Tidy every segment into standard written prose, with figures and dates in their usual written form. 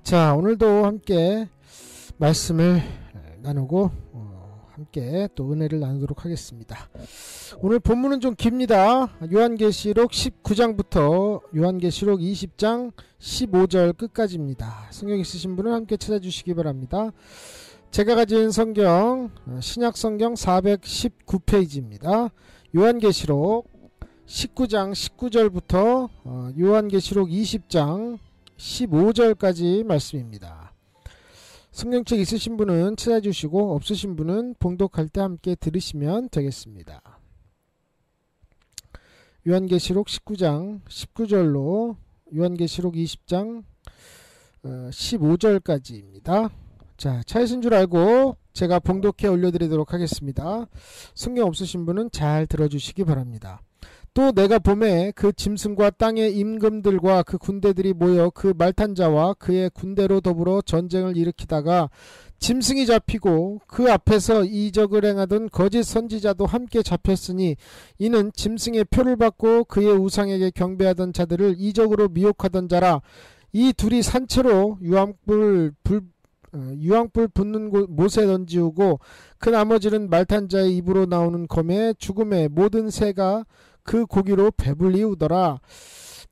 자, 오늘도 함께 말씀을 나누고 함께 또 은혜를 나누도록 하겠습니다. 오늘 본문은 좀 깁니다. 요한계시록 19장부터 요한계시록 20장 15절 끝까지입니다. 성경 있으신 분은 함께 찾아주시기 바랍니다. 제가 가진 성경 신약성경 419페이지입니다. 요한계시록 19장 19절부터 요한계시록 20장 15절까지 말씀입니다. 성경책 있으신 분은 찾아주시고 없으신 분은 봉독할 때 함께 들으시면 되겠습니다. 요한계시록 19장 19절로 요한계시록 20장 15절까지입니다. 자, 차이신 줄 알고 제가 봉독해 올려드리도록 하겠습니다. 성경 없으신 분은 잘 들어주시기 바랍니다. 또 내가 봄에 그 짐승과 땅의 임금들과 그 군대들이 모여 그 말탄자와 그의 군대로 더불어 전쟁을 일으키다가 짐승이 잡히고 그 앞에서 이적을 행하던 거짓 선지자도 함께 잡혔으니 이는 짐승의 표를 받고 그의 우상에게 경배하던 자들을 이적으로 미혹하던 자라. 이 둘이 산채로 유황불 붙는 못에 던지우고 그 나머지는 말탄자의 입으로 나오는 검에 죽음의 모든 새가 그 고기로 배불리우더라.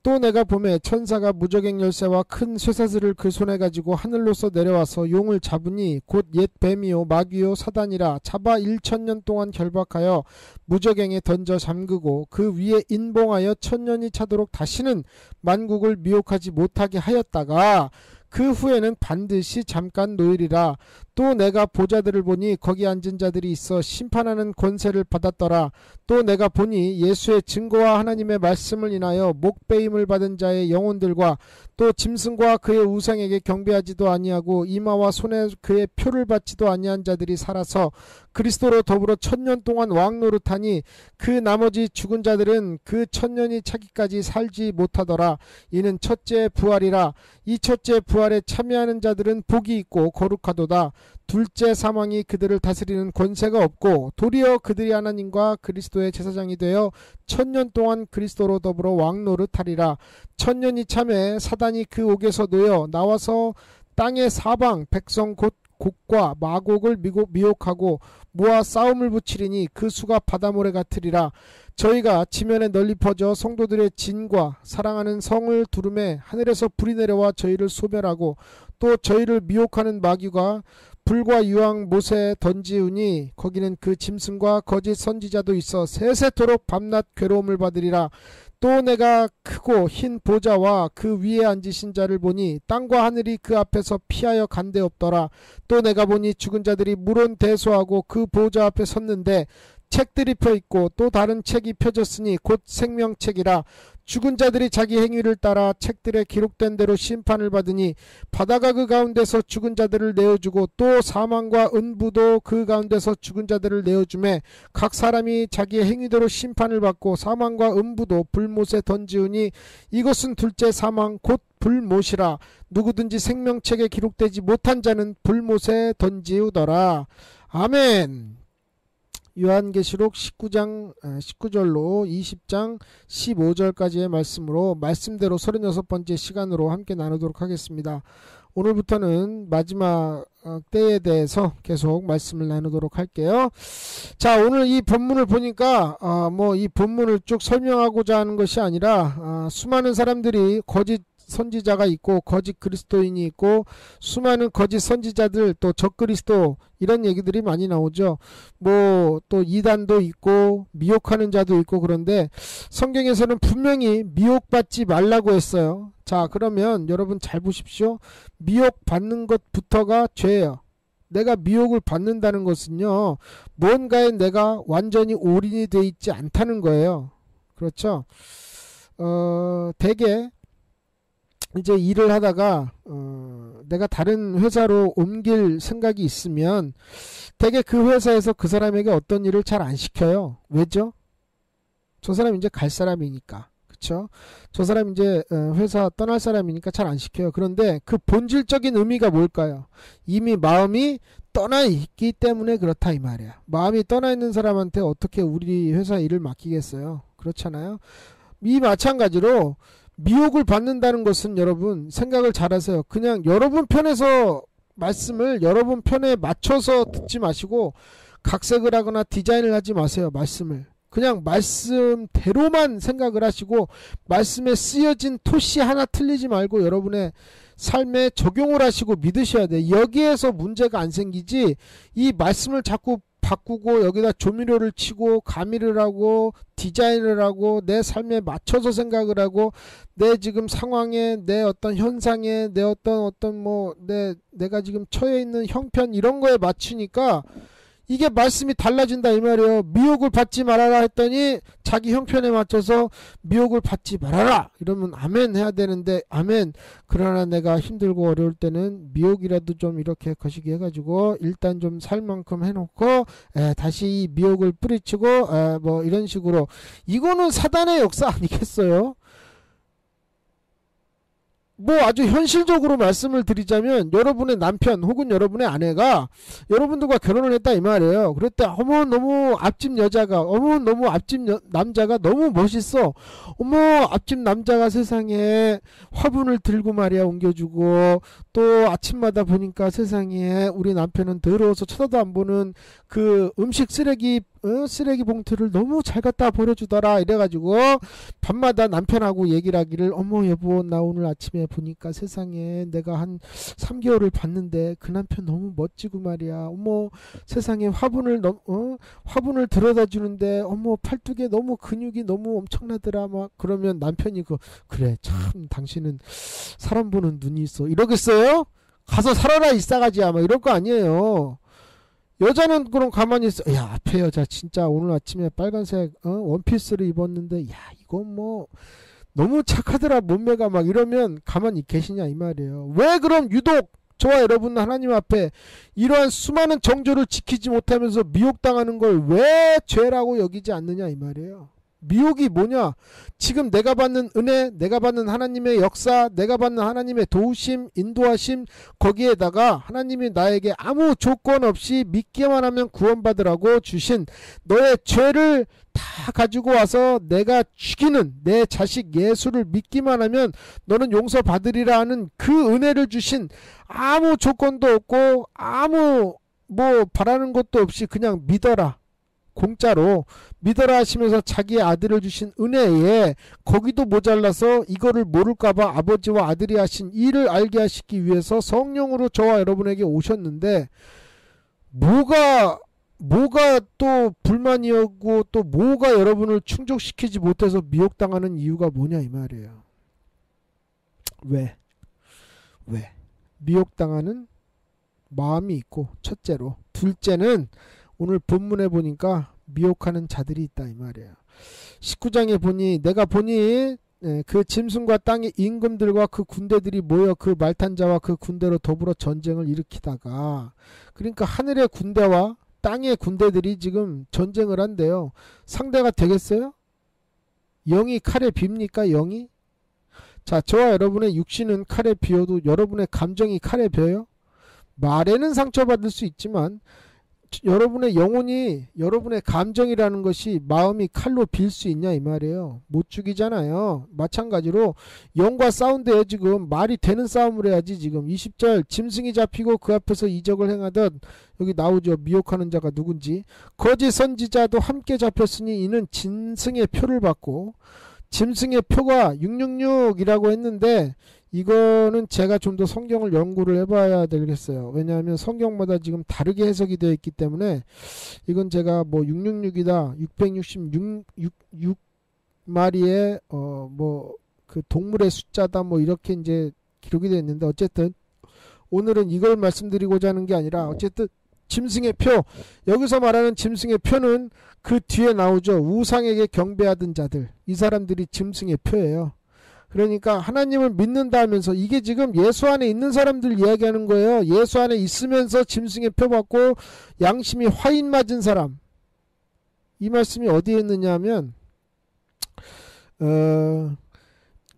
또 내가 봄에 천사가 무저갱 열쇠와 큰 쇠사슬을 그 손에 가지고 하늘로서 내려와서 용을 잡으니 곧 옛 뱀이요 마귀요 사단이라. 잡아 1000년 동안 결박하여 무저갱에 던져 잠그고 그 위에 인봉하여 1000년이 차도록 다시는 만국을 미혹하지 못하게 하였다가 그 후에는 반드시 잠깐 노일이라. 또 내가 보좌들을 보니 거기 앉은 자들이 있어 심판하는 권세를 받았더라. 또 내가 보니 예수의 증거와 하나님의 말씀을 인하여 목배임을 받은 자의 영혼들과 또 짐승과 그의 우상에게 경배하지도 아니하고 이마와 손에 그의 표를 받지도 아니한 자들이 살아서 그리스도로 더불어 1000년 동안 왕노릇하니 그 나머지 죽은 자들은 그 1000년이 차기까지 살지 못하더라. 이는 첫째 부활이라. 이 첫째 부활에 참여하는 자들은 복이 있고 거룩하도다. 둘째 사망이 그들을 다스리는 권세가 없고 도리어 그들이 하나님과 그리스도의 제사장이 되어 1000년 동안 그리스도로 더불어 왕노릇하리라. 1000년이 참에 사단이 그 옥에서 놓여 나와서 땅의 사방 백성 곧 곡과 마곡을 미혹하고 모아 싸움을 붙이리니 그 수가 바다모래 같으리라. 저희가 지면에 널리 퍼져 성도들의 진과 사랑하는 성을 두름에 하늘에서 불이 내려와 저희를 소멸하고 또 저희를 미혹하는 마귀가 불과 유황 못에 던지우니 거기는 그 짐승과 거짓 선지자도 있어 세세토록 밤낮 괴로움을 받으리라. 또 내가 크고 흰 보좌와 그 위에 앉으신 자를 보니 땅과 하늘이 그 앞에서 피하여 간데 없더라. 또 내가 보니 죽은 자들이 물론 대소하고 그 보좌 앞에 섰는데 책들이 펴있고 또 다른 책이 펴졌으니 곧 생명책이라. 죽은 자들이 자기 행위를 따라 책들에 기록된 대로 심판을 받으니 바다가 그 가운데서 죽은 자들을 내어주고 또 사망과 은부도 그 가운데서 죽은 자들을 내어주매 각 사람이 자기의 행위대로 심판을 받고 사망과 은부도 불못에 던지우니 이것은 둘째 사망 곧 불못이라. 누구든지 생명책에 기록되지 못한 자는 불못에 던지우더라. 아멘. 요한계시록 19장 19절로 20장 15절까지의 말씀으로 말씀대로 36번째 시간으로 함께 나누도록 하겠습니다. 오늘부터는 마지막 때에 대해서 계속 말씀을 나누도록 할게요. 자, 오늘 이 본문을 보니까 이 본문을 쭉 설명하고자 하는 것이 아니라 수많은 사람들이 거짓 선지자가 있고 거짓 그리스도인이 있고 수많은 거짓 선지자들 또 적그리스도 이런 얘기들이 많이 나오죠. 또 이단도 있고 미혹하는 자도 있고 그런데 성경에서는 분명히 미혹받지 말라고 했어요. 자, 그러면 여러분 잘 보십시오. 미혹받는 것부터가 죄예요. 내가 미혹을 받는다는 것은요, 뭔가에 내가 완전히 올인이 돼 있지 않다는 거예요. 그렇죠? 대개 이제 일을 하다가 내가 다른 회사로 옮길 생각이 있으면 대개 그 회사에서 그 사람에게 어떤 일을 잘 안 시켜요. 왜죠? 저 사람 이제 갈 사람이니까. 그쵸? 저 사람 이제 회사 떠날 사람이니까 잘 안 시켜요. 그런데 그 본질적인 의미가 뭘까요? 이미 마음이 떠나 있기 때문에 그렇다 이 말이야. 마음이 떠나 있는 사람한테 어떻게 우리 회사 일을 맡기겠어요? 그렇잖아요. 이 마찬가지로 미혹을 받는다는 것은 여러분 생각을 잘하세요. 그냥 여러분 편에서 말씀을 여러분 편에 맞춰서 듣지 마시고 각색을 하거나 디자인을 하지 마세요. 말씀을 그냥 말씀대로만 생각을 하시고 말씀에 쓰여진 토시 하나 틀리지 말고 여러분의 삶에 적용을 하시고 믿으셔야 돼요. 여기에서 문제가 안 생기지 이 말씀을 자꾸 바꾸고 여기다 조미료를 치고 가미를 하고 디자인을 하고 내 삶에 맞춰서 생각을 하고 내 지금 상황에 내 어떤 현상에 내 어떤 뭐 내가 지금 처해 있는 형편 이런 거에 맞추니까 이게 말씀이 달라진다 이 말이에요. 미혹을 받지 말아라 했더니 자기 형편에 맞춰서 미혹을 받지 말아라 이러면 아멘 해야 되는데 아멘. 그러나 내가 힘들고 어려울 때는 미혹이라도 좀 이렇게 거시기 해가지고 일단 좀 살 만큼 해놓고 다시 이 미혹을 뿌리치고 뭐 이런 식으로 이거는 사단의 역사 아니겠어요? 뭐 아주 현실적으로 말씀을 드리자면 여러분의 남편 혹은 여러분의 아내가 여러분들과 결혼을 했다 이 말이에요. 그랬더니 어머 너무 앞집 여자가 어머 너무 앞집 남자가 너무 멋있어. 어머 앞집 남자가 세상에 화분을 들고 말이야 옮겨주고 또 아침마다 보니까 세상에 우리 남편은 더러워서 쳐다도 안 보는 그 음식 쓰레기 봉투를 너무 잘 갖다 버려주더라 이래가지고 밤마다 남편하고 얘기를 하기를 어머 여보 나 오늘 아침에 보니까 세상에 내가 한 3개월을 봤는데 그 남편 너무 멋지고 말이야 어머 세상에 화분을 들어다 주는데 어머 팔뚝에 너무 근육이 너무 엄청나더라 막 그러면 남편이 그래 참 당신은 사람 보는 눈이 있어 이러겠어요? 가서 살아라 이 싸가지야 막 이럴 거 아니에요. 여자는 그럼 가만히 있어. 야 앞에 여자 진짜 오늘 아침에 빨간색 원피스를 입었는데 야 이건 뭐 너무 착하더라 몸매가 막 이러면 가만히 계시냐 이 말이에요. 왜 그럼 유독 저와 여러분 하나님 앞에 이러한 수많은 정조를 지키지 못하면서 미혹당하는 걸 왜 죄라고 여기지 않느냐 이 말이에요. 미혹이 뭐냐? 지금 내가 받는 은혜, 내가 받는 하나님의 역사, 내가 받는 하나님의 도우심, 인도하심 거기에다가 하나님이 나에게 아무 조건 없이 믿기만 하면 구원받으라고 주신 너의 죄를 다 가지고 와서 내가 죽이는 내 자식 예수를 믿기만 하면 너는 용서받으리라 하는 그 은혜를 주신 아무 조건도 없고 아무 뭐 바라는 것도 없이 그냥 믿어라. 공짜로 믿어라 하시면서 자기의 아들을 주신 은혜에 거기도 모자라서 이거를 모를까봐 아버지와 아들이 하신 일을 알게 하시기 위해서 성령으로 저와 여러분에게 오셨는데 뭐가 또 불만이었고 또 뭐가 여러분을 충족시키지 못해서 미혹당하는 이유가 뭐냐 이 말이에요. 왜? 미혹당하는 마음이 있고 첫째로 둘째는 오늘 본문에 보니까 미혹하는 자들이 있다 이 말이에요. 19장에 보니 내가 보니 그 짐승과 땅의 임금들과 그 군대들이 모여 그 말탄자와 그 군대로 더불어 전쟁을 일으키다가 그러니까 하늘의 군대와 땅의 군대들이 지금 전쟁을 한대요. 상대가 되겠어요? 영이 칼에 빕니까? 영이? 자 저와 여러분의 육신은 칼에 비어도 여러분의 감정이 칼에 벼요? 말에는 상처받을 수 있지만 여러분의 영혼이 여러분의 감정이라는 것이 마음이 칼로 빌 수 있냐 이 말이에요. 못 죽이잖아요. 마찬가지로 영과 싸운데 지금 말이 되는 싸움을 해야지. 지금 20절 짐승이 잡히고 그 앞에서 이적을 행하던 여기 나오죠. 미혹하는 자가 누군지. 거짓 선지자도 함께 잡혔으니 이는 짐승의 표를 받고 짐승의 표가 666이라고 했는데 이거는 제가 좀 더 성경을 연구를 해봐야 되겠어요. 왜냐하면 성경마다 지금 다르게 해석이 되어 있기 때문에 이건 제가 뭐 666이다 666마리의 뭐 그 동물의 숫자다 뭐 이렇게 이제 기록이 되어 있는데 어쨌든 오늘은 이걸 말씀드리고자 하는 게 아니라 어쨌든 짐승의 표 여기서 말하는 짐승의 표는 그 뒤에 나오죠. 우상에게 경배하던 자들 이 사람들이 짐승의 표예요. 그러니까 하나님을 믿는다 하면서 이게 지금 예수 안에 있는 사람들 이야기하는 거예요. 예수 안에 있으면서 짐승의 표 받고 양심이 화인 맞은 사람. 이 말씀이 어디에 있느냐 하면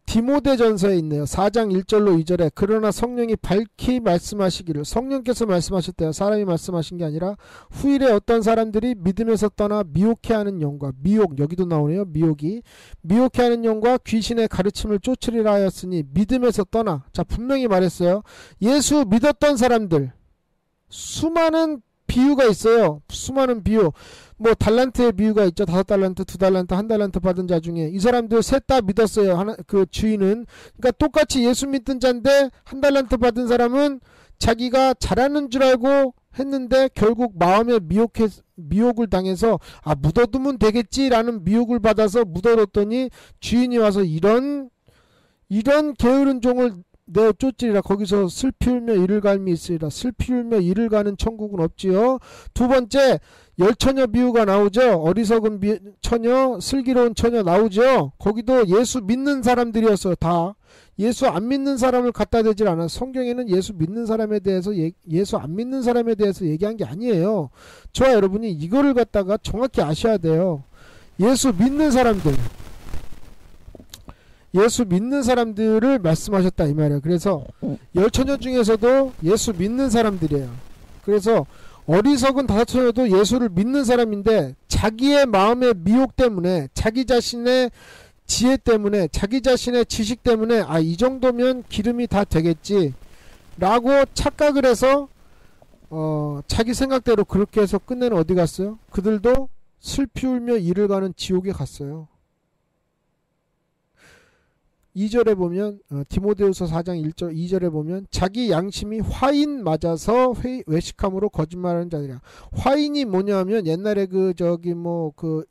디모데전서에 있네요. 4장 1절로 2절에 그러나 성령이 밝히 말씀하시기를, 성령께서 말씀하셨대요. 사람이 말씀하신 게 아니라 후일에 어떤 사람들이 믿음에서 떠나 미혹해하는 영과, 미혹 여기도 나오네요. 미혹이 미혹해하는 영과 귀신의 가르침을 쫓으리라 하였으니 믿음에서 떠나. 자, 분명히 말했어요. 예수 믿었던 사람들 수많은 비유가 있어요. 수많은 비유. 뭐 달란트의 비유가 있죠. 5달란트, 2달란트, 1달란트 받은 자 중에 이 사람들 셋 다 믿었어요. 하나, 그 주인은. 그러니까 똑같이 예수 믿던 자인데 1달란트 받은 사람은 자기가 잘하는 줄 알고 했는데 결국 마음에 미혹을 당해서 묻어두면 되겠지라는 미혹을 받아서 묻어뒀더니 주인이 와서 이런 게으른 종을 내어 쫓으리라. 거기서 슬피 울며 이를 갈미 있으리라. 슬피 울며 이를 가는 천국은 없지요. 두 번째, 열처녀 비유가 나오죠. 어리석은 처녀, 슬기로운 처녀 나오죠. 거기도 예수 믿는 사람들이었어요. 다 예수 안 믿는 사람을 갖다 대질 않아요. 성경에는 예수 믿는 사람에 대해서 예수 안 믿는 사람에 대해서 얘기한 게 아니에요. 저와 여러분이 이거를 갖다가 정확히 아셔야 돼요. 예수 믿는 사람들을 말씀하셨다 이 말이에요. 그래서 열처녀 중에서도 예수 믿는 사람들이에요. 그래서 어리석은 5처녀도 예수를 믿는 사람인데 자기의 마음의 미혹 때문에, 자기 자신의 지혜 때문에, 자기 자신의 지식 때문에 이 정도면 기름이 다 되겠지 라고 착각을 해서 자기 생각대로 그렇게 해서 끝내는 어디 갔어요? 그들도 슬피 울며 이를 가는 지옥에 갔어요. 2절에 보면 디모데후서 4장 1절 2절에 보면 자기 양심이 화인 맞아서 외식함으로 거짓말하는 자들이야. 화인이 뭐냐면 옛날에 그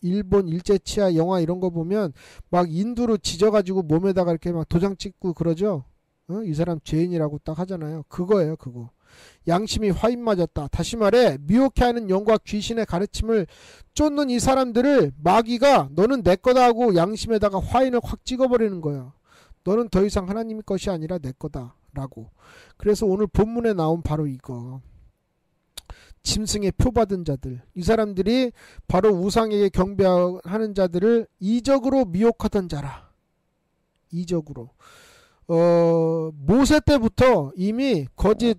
일본 일제치하 영화 이런 거 보면 막 인두로 지져가지고 몸에다가 이렇게 막 도장 찍고 그러죠. 이 사람 죄인이라고 딱 하잖아요. 그거예요. 그거. 양심이 화인 맞았다. 다시 말해 미혹해하는 영과 귀신의 가르침을 쫓는 이 사람들을 마귀가 너는 내 거다 하고 양심에다가 화인을 확 찍어버리는 거예요. 너는 더 이상 하나님 것이 아니라 내 거다 라고. 그래서 오늘 본문에 나온 바로 이거, 짐승의 표 받은 자들, 이 사람들이 바로 우상에게 경배하는 자들을 이적으로 미혹하던 자라. 이적으로. 모세 때부터 이미 거짓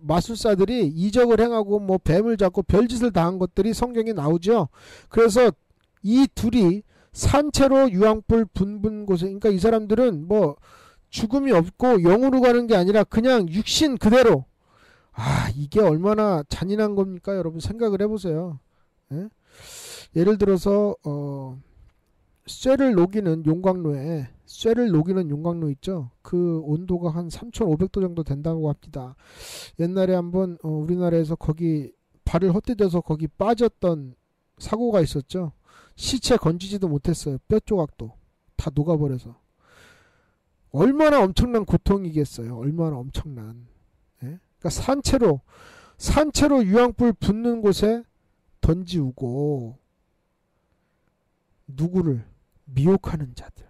마술사들이 이적을 행하고 뭐 뱀을 잡고 별짓을 다 한 것들이 성경에 나오죠. 그래서 이 둘이 산채로 유황불 분분 곳에, 그러니까 이 사람들은 뭐 죽음이 없고 영으로 가는 게 아니라 그냥 육신 그대로. 이게 얼마나 잔인한 겁니까? 여러분 생각을 해보세요. 예? 예를 들어서 쇠를 녹이는 용광로에, 쇠를 녹이는 용광로 있죠. 그 온도가 한 3500도 정도 된다고 합니다. 옛날에 한번 우리나라에서 거기 발을 헛디뎌서 거기 빠졌던 사고가 있었죠. 시체 건지지도 못했어요. 뼈 조각도 다 녹아버려서. 얼마나 엄청난 고통이겠어요. 얼마나 엄청난. 예? 그러니까 산채로 유황불 붙는 곳에 던지우고 누구를 미혹하는 자들.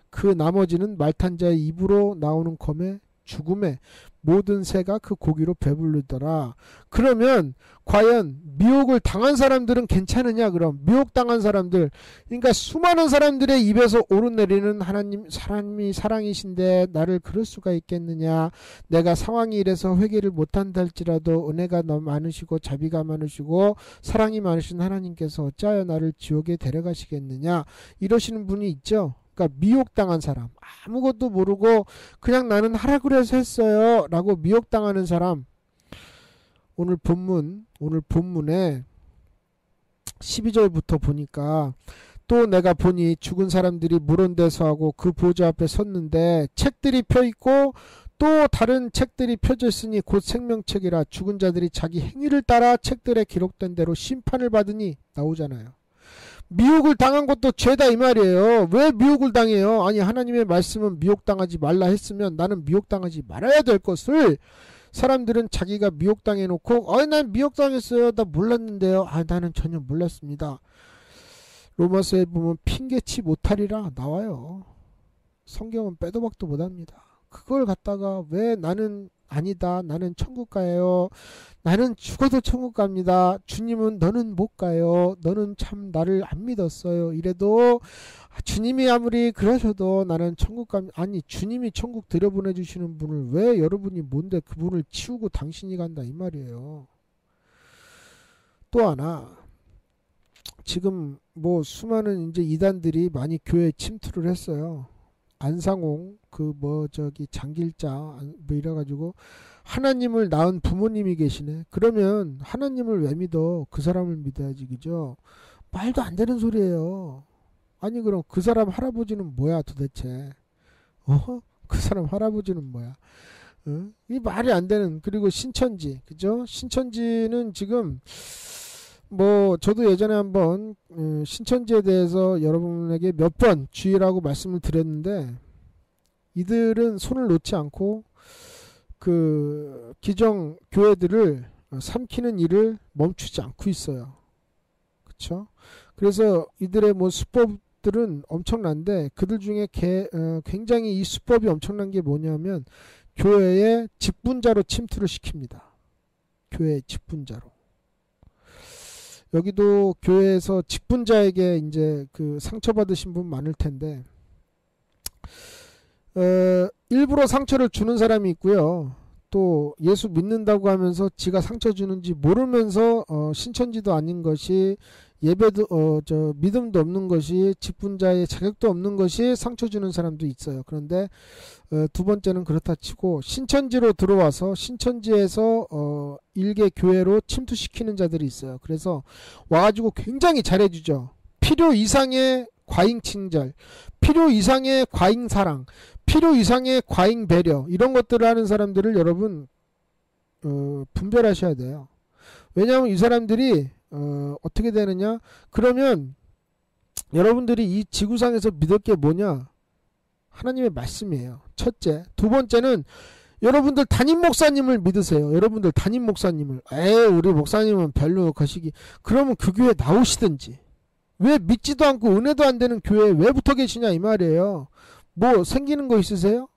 그 나머지는 말탄자의 입으로 나오는 검에 죽음에 모든 새가 그 고기로 배부르더라. 그러면 과연 미혹을 당한 사람들은 괜찮으냐? 그럼 미혹당한 사람들, 그러니까 수많은 사람들의 입에서 오르내리는 하나님이 사랑이신데 나를 그럴 수가 있겠느냐? 내가 상황이 이래서 회개를 못한다 할지라도 은혜가 너무 많으시고 자비가 많으시고 사랑이 많으신 하나님께서 어찌하여 나를 지옥에 데려가시겠느냐? 이러시는 분이 있죠. 그러니까 미혹당한 사람, 아무것도 모르고 그냥 나는 하라 그래서 했어요 라고 미혹당하는 사람. 오늘 본문에 12절부터 보니까 또 내가 보니 죽은 사람들이 물온대서하고 그 보좌 앞에 섰는데 책들이 펴있고 또 다른 책들이 펴져 있으니 곧 생명책이라 죽은 자들이 자기 행위를 따라 책들에 기록된 대로 심판을 받으니 나오잖아요. 미혹을 당한 것도 죄다 이 말이에요. 왜 미혹을 당해요? 아니 하나님의 말씀은 미혹당하지 말라 했으면 나는 미혹당하지 말아야 될 것을 사람들은 자기가 미혹당해 놓고 난 미혹당했어요. 나 몰랐는데요. 나는 전혀 몰랐습니다. 로마서에 보면 핑계치 못하리라 나와요. 성경은 빼도 박도 못합니다. 그걸 갖다가 왜 나는 아니다. 나는 천국 가요. 나는 죽어도 천국 갑니다. 주님은 너는 못 가요. 너는 참 나를 안 믿었어요. 이래도 주님이 아무리 그러셔도 나는 천국 갑니다. 아니 주님이 천국 들여보내주시는 분을 왜 여러분이 뭔데 그분을 치우고 당신이 간다 이 말이에요. 또 하나 지금 뭐 수많은 이제 이단들이 많이 교회에 침투를 했어요. 안상홍 장길자 뭐 이래가지고 하나님을 낳은 부모님이 계시네. 그러면 하나님을 왜 믿어? 그 사람을 믿어야지, 그죠? 말도 안 되는 소리예요. 아니 그럼 그 사람 할아버지는 뭐야 도대체? 그 사람 할아버지는 뭐야? 이 말이 안 되는. 그리고 신천지, 그죠? 신천지는 지금 뭐 저도 예전에 한번 신천지에 대해서 여러분에게 몇 번 주의라고 말씀을 드렸는데 이들은 손을 놓지 않고 그 기정 교회들을 삼키는 일을 멈추지 않고 있어요. 그렇죠? 그래서 이들의 뭐 수법들은 엄청난데 그들 중에 굉장히 이 수법이 엄청난 게 뭐냐면 교회의 직분자로 침투를 시킵니다. 교회의 직분자로. 여기도 교회에서 직분자에게 이제 그 상처받으신 분 많을 텐데 일부러 상처를 주는 사람이 있고요. 또 예수 믿는다고 하면서 지가 상처 주는지 모르면서 신천지도 아닌 것이 예배도 믿음도 없는 것이 직분자의 자격도 없는 것이 상처 주는 사람도 있어요. 그런데 두 번째는 그렇다 치고 신천지로 들어와서 신천지에서 일개 교회로 침투시키는 자들이 있어요. 그래서 와가지고 굉장히 잘해주죠. 필요 이상의 과잉 친절, 필요 이상의 과잉 사랑, 필요 이상의 과잉 배려, 이런 것들을 하는 사람들을 여러분 분별하셔야 돼요. 왜냐하면 이 사람들이 어떻게 되느냐? 그러면 여러분들이 이 지구상에서 믿을 게 뭐냐? 하나님의 말씀이에요. 첫째. 두 번째는 여러분들 담임 목사님을 믿으세요. 여러분들 담임 목사님을. 우리 목사님은 별로 거시기. 그러면 그 교회 나오시든지. 왜 믿지도 않고 은혜도 안 되는 교회에 왜 붙어 계시냐 이 말이에요. 뭐 생기는 거 있으세요?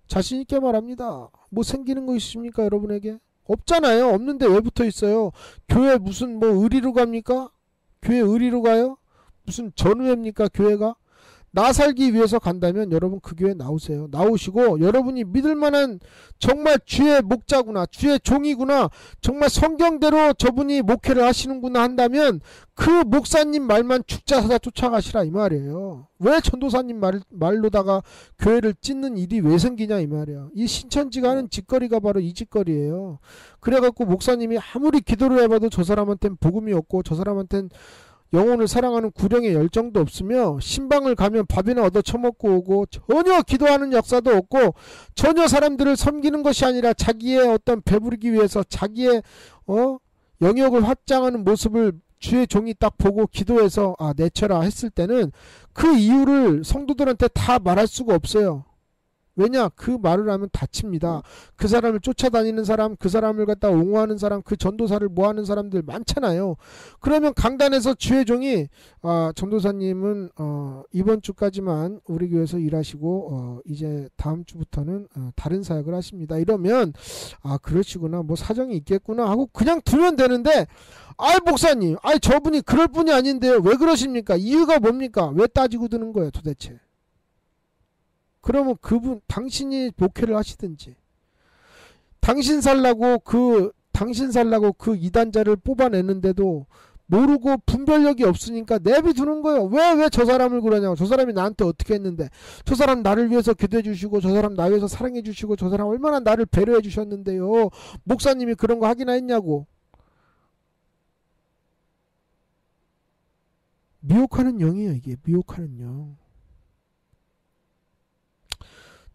자신 있게 말합니다. 뭐 생기는 거 있습니까 여러분에게? 없잖아요. 없는데 왜 붙어 있어요? 교회 무슨 뭐 의리로 갑니까? 교회 의리로 가요? 무슨 전우회입니까 교회가? 나 살기 위해서 간다면 여러분 그 교회 나오세요. 나오시고 여러분이 믿을 만한 정말 주의 목자구나, 주의 종이구나, 정말 성경대로 저분이 목회를 하시는구나 한다면 그 목사님 말만 축자사자 쫓아가시라 이 말이에요. 왜 전도사님 말로다가 교회를 찢는 일이 왜 생기냐 이 말이에요. 이 신천지가 하는 짓거리가 바로 이 짓거리예요. 그래갖고 목사님이 아무리 기도를 해봐도 저 사람한테는 복음이 없고 저 사람한테는 영혼을 사랑하는 구령의 열정도 없으며 신방을 가면 밥이나 얻어 처먹고 오고 전혀 기도하는 역사도 없고 전혀 사람들을 섬기는 것이 아니라 자기의 어떤 배부르기 위해서 자기의 영역을 확장하는 모습을 주의 종이 딱 보고 기도해서 내쳐라 했을 때는 그 이유를 성도들한테 다 말할 수가 없어요. 왜냐? 그 말을 하면 다칩니다. 그 사람을 쫓아다니는 사람, 그 사람을 갖다 옹호하는 사람, 그 전도사를 모하는 사람들 많잖아요. 그러면 강단에서 주의 종이 전도사님은 이번 주까지만 우리 교회에서 일하시고 이제 다음 주부터는 다른 사역을 하십니다. 이러면 그러시구나, 뭐 사정이 있겠구나 하고 그냥 두면 되는데 목사님, 저분이 그럴 분이 아닌데요. 왜 그러십니까? 이유가 뭡니까? 왜 따지고 드는 거예요 도대체? 그러면 그분 당신이 목회를 하시든지 당신 살라고 그 이단자를 뽑아내는데도 모르고 분별력이 없으니까 내비두는 거예요. 왜 저 사람을 그러냐고. 저 사람이 나한테 어떻게 했는데, 저 사람 나를 위해서 기도해 주시고, 저 사람 나 위해서 사랑해 주시고, 저 사람 얼마나 나를 배려해 주셨는데요. 목사님이 그런 거 하기나 했냐고. 미혹하는 영이에요 이게. 미혹하는 영.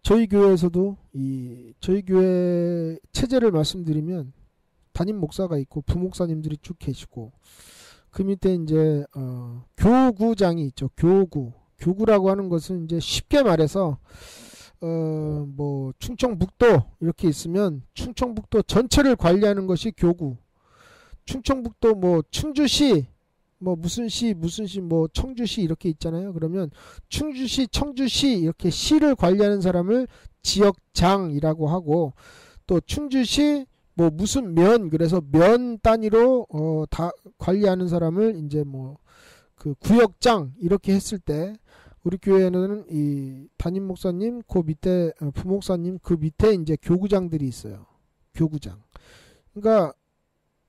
저희 교회에서도 저희 교회 체제를 말씀드리면 담임 목사가 있고 부목사님들이 쭉 계시고 그 밑에 이제 교구장이 있죠. 교구라고 하는 것은 이제 쉽게 말해서 뭐 충청북도 이렇게 있으면 충청북도 전체를 관리하는 것이 교구. 충청북도 뭐 충주시 뭐 무슨 시 뭐 청주시 이렇게 있잖아요. 그러면 충주시 청주시 이렇게 시를 관리하는 사람을 지역장이라고 하고, 또 충주시 뭐 무슨 면, 그래서 면 단위로 다 관리하는 사람을 이제 뭐 그 구역장 이렇게 했을 때, 우리 교회는 이 담임 목사님 그 밑에 부목사님 그 밑에 이제 교구장들이 있어요. 교구장. 그러니까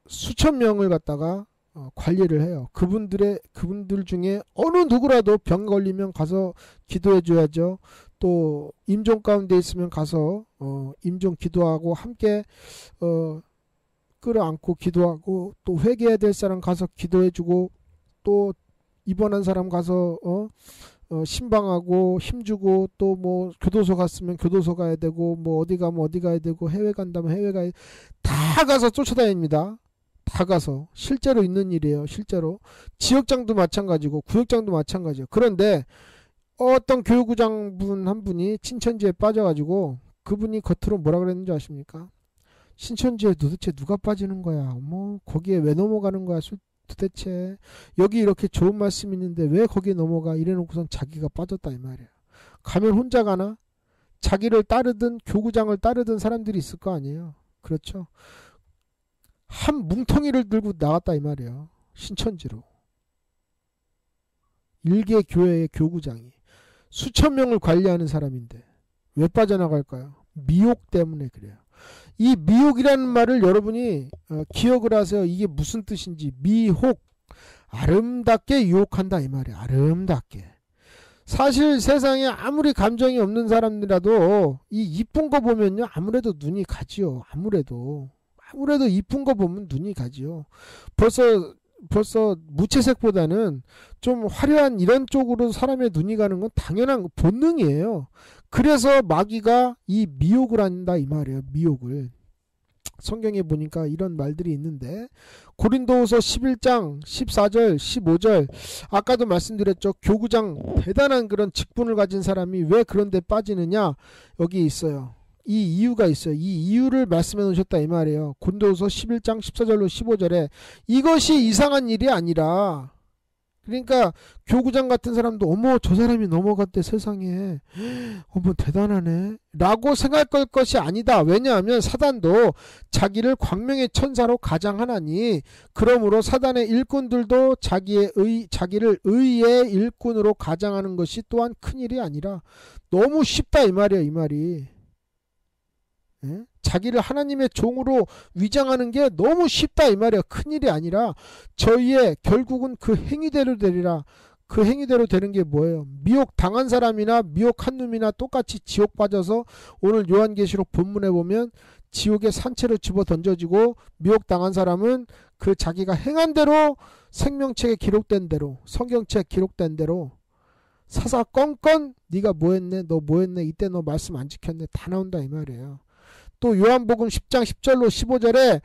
수천 명을 갖다가 관리를 해요. 그분들 중에 어느 누구라도 병 걸리면 가서 기도해 줘야죠. 또 임종 가운데 있으면 가서 임종 기도하고 함께 끌어안고 기도하고, 또 회개해야 될 사람 가서 기도해 주고, 또 입원한 사람 가서 신방하고 힘주고, 또 뭐 교도소 갔으면 교도소 가야 되고, 뭐 어디 가면 어디 가야 되고, 해외 간다면 해외 가야, 다 가서 쫓아다닙니다. 다 가서. 실제로 있는 일이에요. 실제로. 지역장도 마찬가지고 구역장도 마찬가지예요. 그런데 어떤 교육구장 분 한 분이 신천지에 빠져가지고, 그분이 겉으로 뭐라 그랬는지 아십니까? 신천지에 도대체 누가 빠지는 거야? 뭐 거기에 왜 넘어가는 거야? 도대체 여기 이렇게 좋은 말씀 있는데 왜 거기에 넘어가? 이래놓고선 자기가 빠졌다 이 말이에요. 가면 혼자 가나? 자기를 따르든 교구장을 따르든 사람들이 있을 거 아니에요. 그렇죠? 한 뭉텅이를 들고 나왔다 이 말이에요. 신천지로. 일개 교회의 교구장이 수천 명을 관리하는 사람인데 왜 빠져나갈까요? 미혹 때문에 그래요. 이 미혹이라는 말을 여러분이 기억을 하세요. 이게 무슨 뜻인지. 미혹, 아름답게 유혹한다 이 말이에요. 아름답게. 사실 세상에 아무리 감정이 없는 사람이라도 이 이쁜 거 보면요, 아무래도 눈이 가지요. 아무래도 이쁜 거 보면 눈이 가지요. 벌써 무채색보다는 좀 화려한 이런 쪽으로 사람의 눈이 가는 건 당연한 본능이에요. 그래서 마귀가 이 미혹을 한다 이 말이에요. 미혹을. 성경에 보니까 이런 말들이 있는데, 고린도후서 11장 14절 15절, 아까도 말씀드렸죠. 교구장, 대단한 그런 직분을 가진 사람이 왜 그런 데 빠지느냐, 여기 있어요. 이 이유가 있어요. 이 이유를 말씀해 놓으셨다 이 말이에요. 고린도후서 11장 14절로 15절에 이것이 이상한 일이 아니라, 그러니까 교구장 같은 사람도 어머 저 사람이 넘어갔대 세상에, 어머 대단하네 라고 생각할 것이 아니다. 왜냐하면 사단도 자기를 광명의 천사로 가장하나니, 그러므로 사단의 일꾼들도 자기를 의의 일꾼으로 가장하는 것이 또한 큰일이 아니라, 너무 쉽다 이 말이에요. 이 말이. 예? 자기를 하나님의 종으로 위장하는 게 너무 쉽다 이 말이에요. 큰일이 아니라 저희의 결국은 그 행위대로 되리라. 그 행위대로 되는 게 뭐예요? 미혹 당한 사람이나 미혹한 놈이나 똑같이 지옥 빠져서, 오늘 요한계시록 본문에 보면 지옥의 산채로 집어 던져지고, 미혹 당한 사람은 그 자기가 행한 대로, 생명책에 기록된 대로, 성경책에 기록된 대로 사사건건 네가 뭐했네, 너 뭐했네, 이때 너 말씀 안 지켰네, 다 나온다 이 말이에요. 또 요한복음 10장 10절로 15절에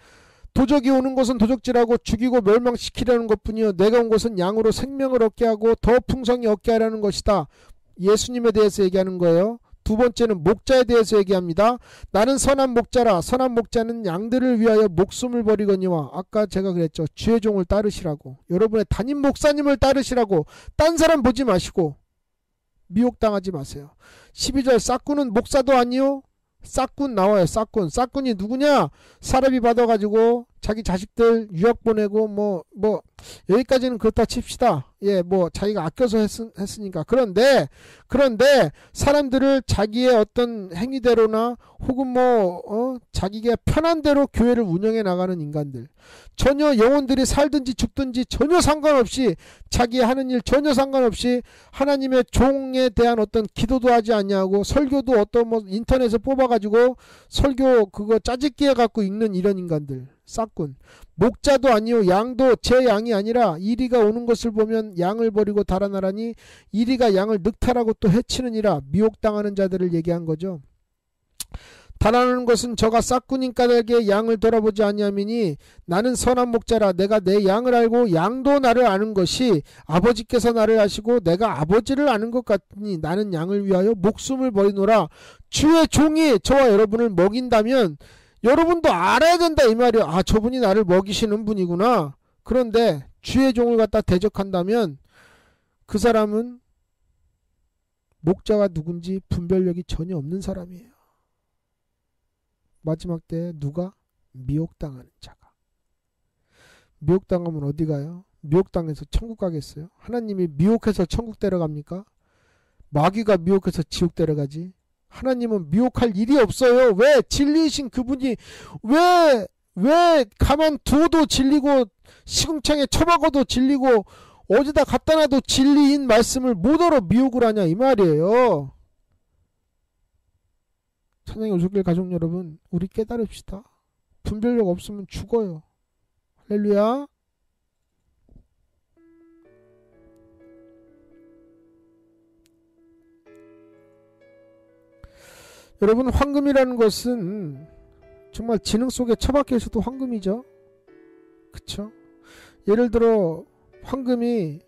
도적이 오는 것은 도적질하고 죽이고 멸망시키려는 것뿐이요 내가 온 것은 양으로 생명을 얻게 하고 더 풍성히 얻게 하라는 것이다. 예수님에 대해서 얘기하는 거예요. 두 번째는 목자에 대해서 얘기합니다. 나는 선한 목자라. 선한 목자는 양들을 위하여 목숨을 버리거니와, 아까 제가 그랬죠. 주의 종을 따르시라고. 여러분의 담임 목사님을 따르시라고. 딴 사람 보지 마시고 미혹당하지 마세요. 12절, 싹군은 목사도 아니요. 싹군 나와요. 싹군이 누구냐? 사례비 받아가지고 자기 자식들 유학 보내고 뭐 여기까지는 그렇다 칩시다. 예, 뭐 자기가 아껴서 했으니까. 그런데 사람들을 자기의 어떤 행위대로나 혹은 자기가 편한 대로 교회를 운영해 나가는 인간들, 전혀 영혼들이 살든지 죽든지 전혀 상관없이, 자기 하는 일 전혀 상관없이 하나님의 종에 대한 어떤 기도도 하지 않냐고, 설교도 어떤 인터넷에 뽑아가지고 설교 그거 짜집기 해갖고 읽는 이런 인간들, 싹군. 목자도 아니요 양도 제 양이 아니라, 이리가 오는 것을 보면 양을 버리고 달아나라니 이리가 양을 늑탈하고 또 해치느니라. 미혹당하는 자들을 얘기한 거죠. 달아나는 것은 저가 싹군인 까닭에 양을 돌아보지 아니함이니, 나는 선한 목자라. 내가 내 양을 알고 양도 나를 아는 것이, 아버지께서 나를 아시고 내가 아버지를 아는 것 같으니 나는 양을 위하여 목숨을 버리노라. 주의 종이 저와 여러분을 먹인다면 여러분도 알아야 된다 이 말이에요. 아, 저분이 나를 먹이시는 분이구나. 그런데 주의 종을 갖다 대적한다면 그 사람은 목자가 누군지 분별력이 전혀 없는 사람이에요. 마지막 때에 누가? 미혹당하는 자가. 미혹당하면 어디 가요? 미혹당해서 천국 가겠어요? 하나님이 미혹해서 천국 데려갑니까? 마귀가 미혹해서 지옥 데려가지. 하나님은 미혹할 일이 없어요. 왜? 진리이신 그분이 왜 가만 두어도 진리고 시궁창에 처박아도 진리고 어디다 갖다 놔도 진리인 말씀을 뭐더러 미혹을 하냐 이 말이에요. 찬양의 오솔길 가족 여러분, 우리 깨달읍시다. 분별력 없으면 죽어요. 할렐루야. 여러분, 황금이라는 것은 정말 지능 속에 처박혀 있어도 황금이죠. 그쵸? 예를 들어 황금이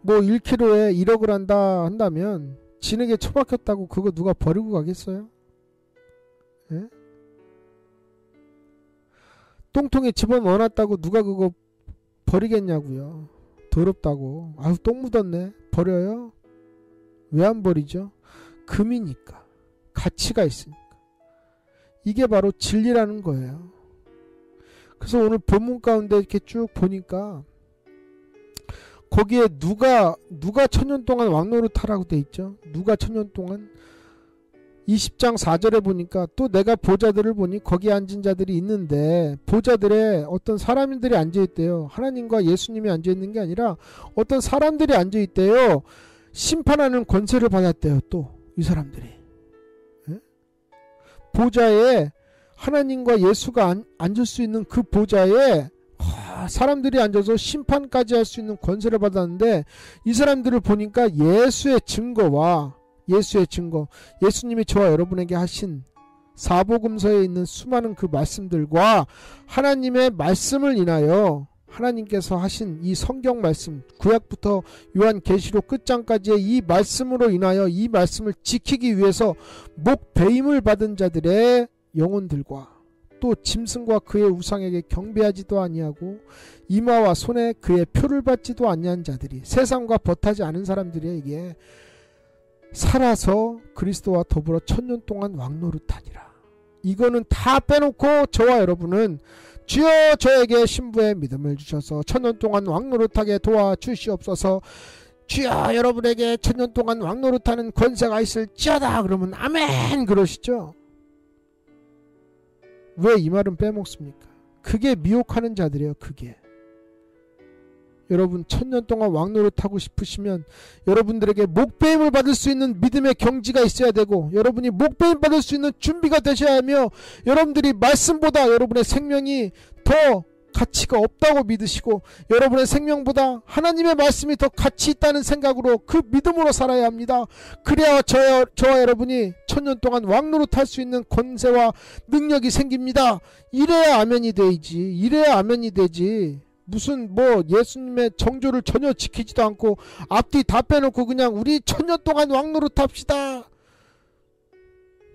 뭐 1kg에 1억을 한다면 진흙에 처박혔다고 그거 누가 버리고 가겠어요? 예? 똥통에 집어넣어놨다고 누가 그거 버리겠냐고요. 더럽다고. 아유, 똥 묻었네. 버려요? 왜 안 버리죠? 금이니까. 가치가 있으니까. 이게 바로 진리라는 거예요. 그래서 오늘 본문 가운데 이렇게 쭉 보니까 거기에 누가 천년 동안 왕노릇하라고 돼 있죠. 누가 천년 동안 20장 4절에 보니까 또 내가 보좌들을 보니 거기에 앉은 자들이 있는데 보좌들에 어떤 사람들이 앉아있대요. 하나님과 예수님이 앉아있는 게 아니라 어떤 사람들이 앉아있대요. 심판하는 권세를 받았대요. 또 이 사람들이 보좌에 하나님과 예수가 앉을 수 있는 그 보좌에 사람들이 앉아서 심판까지 할 수 있는 권세를 받았는데 이 사람들을 보니까 예수의 증거, 예수님이 저와 여러분에게 하신 사복음서에 있는 수많은 그 말씀들과 하나님의 말씀을 인하여 하나님께서 하신 이 성경 말씀, 구약부터 요한계시록 끝장까지의 이 말씀으로 인하여 이 말씀을 지키기 위해서 목배임을 받은 자들의 영혼들과 또 짐승과 그의 우상에게 경배하지도 아니하고 이마와 손에 그의 표를 받지도 아니한 자들이, 세상과 벗하지 않은 사람들이야. 이게 살아서 그리스도와 더불어 천년 동안 왕노릇하니라. 이거는 다 빼놓고 저와 여러분은 주여 저에게 신부의 믿음을 주셔서 천년 동안 왕노릇하게 도와주시옵소서. 주여 여러분에게 천년 동안 왕노릇하는 권세가 있을지어다 그러면 아멘 그러시죠. 왜 이 말은 빼먹습니까? 그게 미혹하는 자들이에요. 그게. 여러분 천년 동안 왕노릇하고 싶으시면 여러분들에게 목배임을 받을 수 있는 믿음의 경지가 있어야 되고 여러분이 목배임 받을 수 있는 준비가 되셔야 하며 여러분들이 말씀보다 여러분의 생명이 더 가치가 없다고 믿으시고 여러분의 생명보다 하나님의 말씀이 더 가치 있다는 생각으로 그 믿음으로 살아야 합니다. 그래야 저와 여러분이 천년 동안 왕노릇할 수 있는 권세와 능력이 생깁니다. 이래야 아멘이 되지. 이래야 아멘이 되지. 무슨 뭐 예수님의 정조를 전혀 지키지도 않고 앞뒤 다 빼놓고 그냥 우리 천년 동안 왕노릇합시다.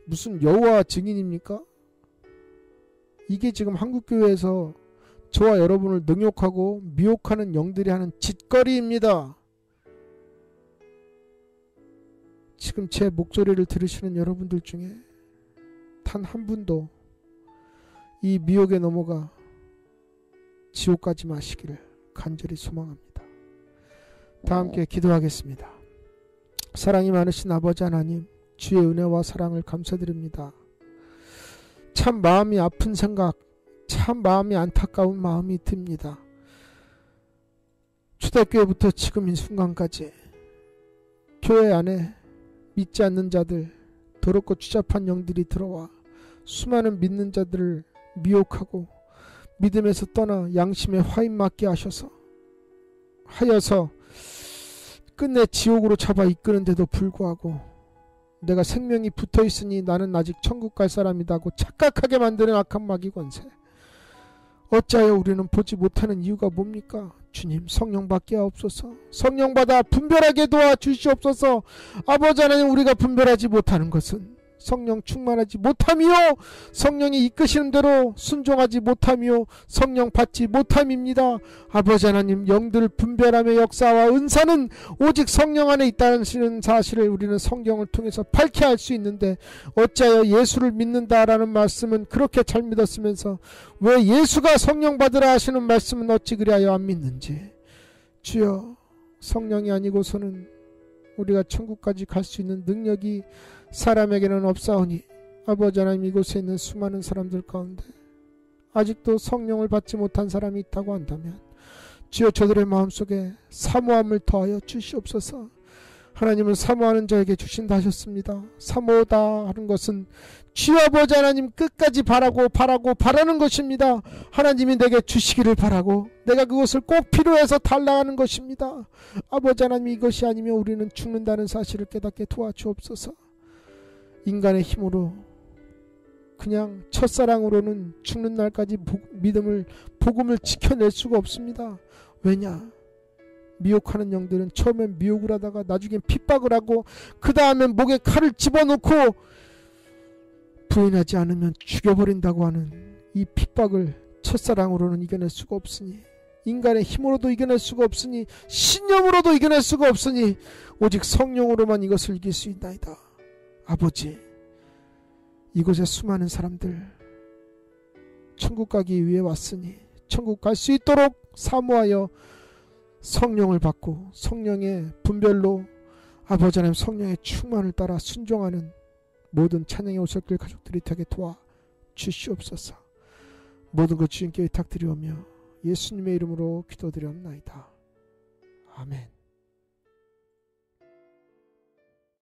무슨 여호와 증인입니까? 이게 지금 한국교회에서 저와 여러분을 능욕하고 미혹하는 영들이 하는 짓거리입니다. 지금 제 목소리를 들으시는 여러분들 중에 단 한 분도 이 미혹에 넘어가 지옥 가지 마시기를 간절히 소망합니다. 다 함께 기도하겠습니다. 사랑이 많으신 아버지 하나님, 주의 은혜와 사랑을 감사드립니다. 참 마음이 아픈 생각, 참 마음이 안타까운 마음이 듭니다. 초대교회부터 지금 이 순간까지 교회 안에 믿지 않는 자들, 더럽고 추잡한 영들이 들어와 수많은 믿는 자들을 미혹하고 믿음에서 떠나 양심에 화인 맞게 하여서 끝내 지옥으로 잡아 이끄는데도 불구하고 내가 생명이 붙어있으니 나는 아직 천국 갈 사람이다고 착각하게 만드는 악한 마귀 권세, 어찌하여 우리는 보지 못하는 이유가 뭡니까? 주님, 성령 받게 하옵소서. 성령 받아 분별하게 도와주시옵소서. 아버지 하나님, 우리가 분별하지 못하는 것은 성령 충만하지 못함이요 성령이 이끄시는 대로 순종하지 못함이요 성령 받지 못함입니다. 아버지 하나님, 영들 분별함의 역사와 은사는 오직 성령 안에 있다는 사실을 우리는 성경을 통해서 밝게 할 수 있는데 어찌하여 예수를 믿는다라는 말씀은 그렇게 잘 믿었으면서 왜 예수가 성령 받으라 하시는 말씀은 어찌 그리하여 안 믿는지. 주여, 성령이 아니고서는 우리가 천국까지 갈 수 있는 능력이 사람에게는 없사오니 아버지 하나님, 이곳에 있는 수많은 사람들 가운데 아직도 성령을 받지 못한 사람이 있다고 한다면 주여, 저들의 마음속에 사모함을 더하여 주시옵소서. 하나님은 사모하는 자에게 주신다 하셨습니다. 사모다 하는 것은 주여 아버지 하나님 끝까지 바라는 것입니다. 하나님이 내게 주시기를 바라고 내가 그것을 꼭 필요해서 달라하는 것입니다. 아버지 하나님, 이것이 아니면 우리는 죽는다는 사실을 깨닫게 도와주옵소서. 인간의 힘으로 그냥 첫사랑으로는 죽는 날까지 복음을 지켜낼 수가 없습니다. 왜냐? 미혹하는 영들은 처음엔 미혹을 하다가 나중엔 핍박을 하고 그 다음엔 목에 칼을 집어넣고 부인하지 않으면 죽여버린다고 하는 이 핍박을 첫사랑으로는 이겨낼 수가 없으니, 인간의 힘으로도 이겨낼 수가 없으니, 신념으로도 이겨낼 수가 없으니 오직 성령으로만 이것을 이길 수 있나이다. 아버지, 이곳에 수많은 사람들 천국 가기 위해 왔으니 천국 갈 수 있도록 사모하여 성령을 받고 성령의 분별로 아버지 하나님 성령의 충만을 따라 순종하는 모든 찬양의 오솔길 가족들이 되게 도와 주시옵소서. 모든 것 주님께 의탁드리오며 예수님의 이름으로 기도드리옵나이다. 아멘.